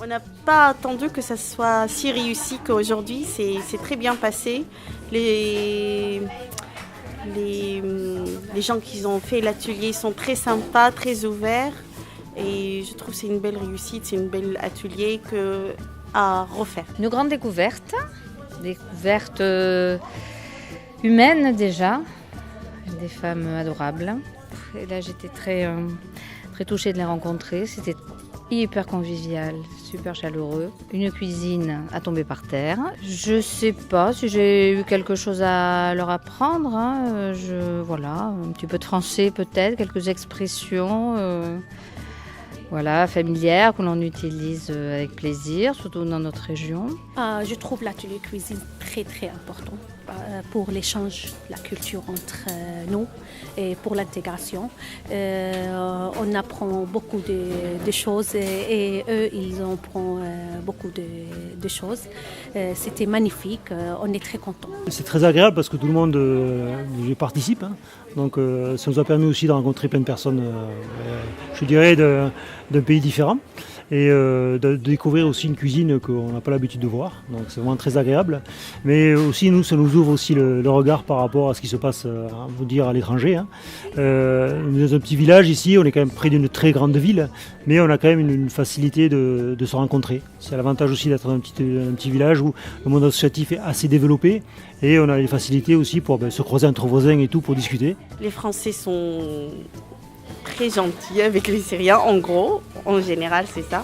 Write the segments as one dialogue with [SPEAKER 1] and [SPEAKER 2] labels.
[SPEAKER 1] On n'a pas attendu que ça soit si réussi qu'aujourd'hui. C'est très bien passé. Les gens qui ont fait l'atelier sont très sympas, très ouverts. Et je trouve que c'est une belle réussite, c'est une belle atelier à refaire.
[SPEAKER 2] Une grande découverte humaine déjà, des femmes adorables. Et là j'étais très touchée de les rencontrer, c'était hyper convivial, super chaleureux. Une cuisine à tomber par terre. Je sais pas si j'ai eu quelque chose à leur apprendre. Voilà, un petit peu de français peut-être, quelques expressions. Familière, que l'on utilise avec plaisir, surtout dans notre région.
[SPEAKER 3] Je trouve l'atelier cuisine très très important pour l'échange, la culture entre nous et pour l'intégration. On apprend beaucoup de choses et eux, ils en apprennent beaucoup de choses. C'était magnifique, on est très contents.
[SPEAKER 4] C'est très agréable parce que tout le monde y participe. Donc ça nous a permis aussi de rencontrer plein de personnes, je dirais, d'un pays différent. Et de découvrir aussi une cuisine qu'on n'a pas l'habitude de voir. Donc c'est vraiment très agréable. Mais aussi, ça nous ouvre aussi le regard par rapport à ce qui se passe à l'étranger. Dans un petit village ici, on est quand même près d'une très grande ville, mais on a quand même une facilité de se rencontrer. C'est l'avantage aussi d'être dans un petit village où le monde associatif est assez développé et on a les facilités aussi pour se croiser entre voisins et tout pour discuter.
[SPEAKER 1] Les Français sont très gentils avec les Syriens, en général c'est ça.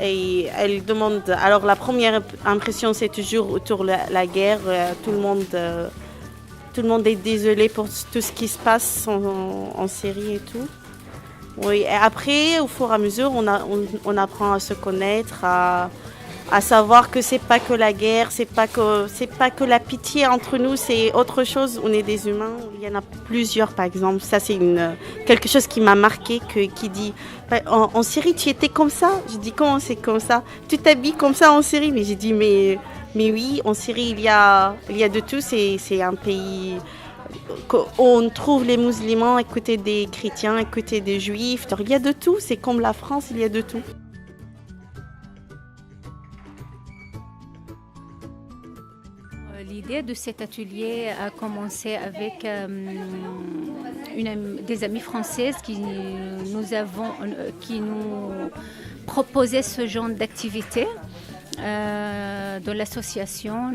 [SPEAKER 1] Et elle demande, alors la première impression c'est toujours autour de la guerre, tout le monde est désolé pour tout ce qui se passe en Syrie et tout. Oui, et après au fur et à mesure on apprend à se connaître, à savoir que c'est pas que la guerre, c'est pas que la pitié entre nous, c'est autre chose, on est des humains. Il y en a plusieurs par exemple, ça c'est quelque chose qui m'a marqué, qui dit en Syrie tu étais comme ça. Je dis comment c'est comme ça? Tu t'habilles comme ça en Syrie? Mais j'ai dit mais oui, en Syrie il y a de tout, c'est un pays où on trouve les musulmans à côté des chrétiens, à côté des juifs, il y a de tout, c'est comme la France, il y a de tout.
[SPEAKER 3] L'idée de cet atelier a commencé avec des amies françaises qui nous proposaient ce genre d'activité dans l'association.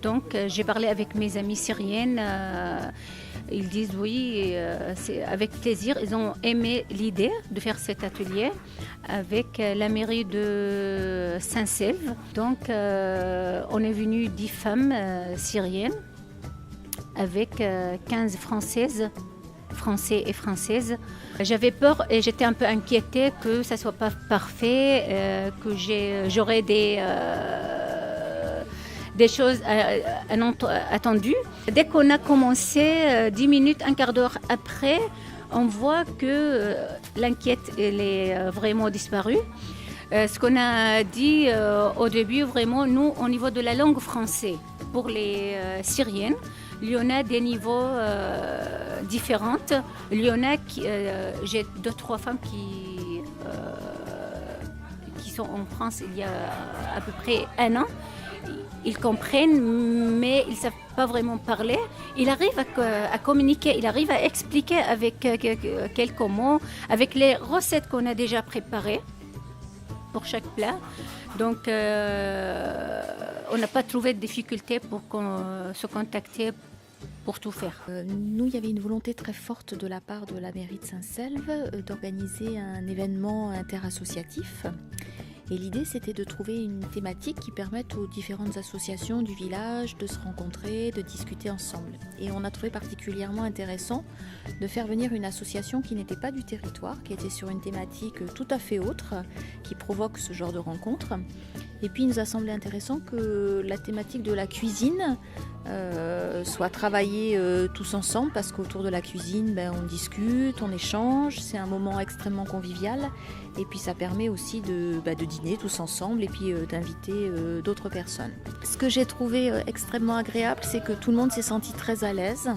[SPEAKER 3] Donc j'ai parlé avec mes amies syriennes. Ils disent oui, c'est avec plaisir. Ils ont aimé l'idée de faire cet atelier avec la mairie de Saint-Selve. Donc, on est venu 10 femmes syriennes avec 15 françaises, français et françaises. J'avais peur et j'étais un peu inquiétée que ça ne soit pas parfait, que j'aurais des choses attendues. Dès qu'on a commencé, 10 minutes, un quart d'heure après, on voit que l'inquiète elle est vraiment disparue. Ce qu'on a dit au début, vraiment, nous, au niveau de la langue française, pour les Syriennes, il y en a des niveaux différents. Il y en a j'ai 2-3 femmes qui sont en France il y a à peu près 1 an. Ils comprennent, mais ils ne savent pas vraiment parler. Ils arrivent à communiquer, ils arrivent à expliquer avec quelques mots, avec les recettes qu'on a déjà préparées pour chaque plat. Donc, on n'a pas trouvé de difficulté pour se contacter pour tout faire.
[SPEAKER 5] Nous, il y avait une volonté très forte de la part de la mairie de Saint-Selve d'organiser un événement interassociatif. Et l'idée, c'était de trouver une thématique qui permette aux différentes associations du village de se rencontrer, de discuter ensemble. Et on a trouvé particulièrement intéressant de faire venir une association qui n'était pas du territoire, qui était sur une thématique tout à fait autre, qui provoque ce genre de rencontre. Et puis, il nous a semblé intéressant que la thématique de la cuisine soit travaillée tous ensemble, parce qu'autour de la cuisine, on discute, on échange, c'est un moment extrêmement convivial. Et puis ça permet aussi de dîner tous ensemble et puis d'inviter d'autres personnes. Ce que j'ai trouvé extrêmement agréable, c'est que tout le monde s'est senti très à l'aise.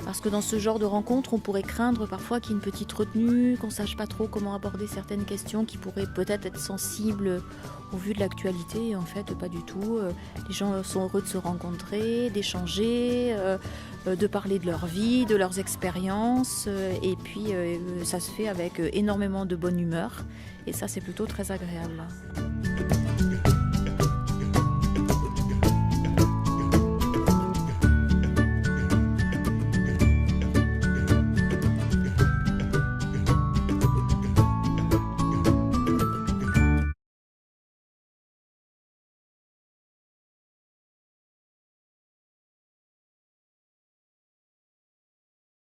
[SPEAKER 5] Parce que dans ce genre de rencontre, on pourrait craindre parfois qu'il y ait une petite retenue, qu'on ne sache pas trop comment aborder certaines questions qui pourraient peut-être être sensibles au vu de l'actualité. Et en fait, pas du tout. Les gens sont heureux de se rencontrer, d'échanger, de parler de leur vie, de leurs expériences. Et puis, ça se fait avec énormément de bonne humeur. Et ça, c'est plutôt très agréable.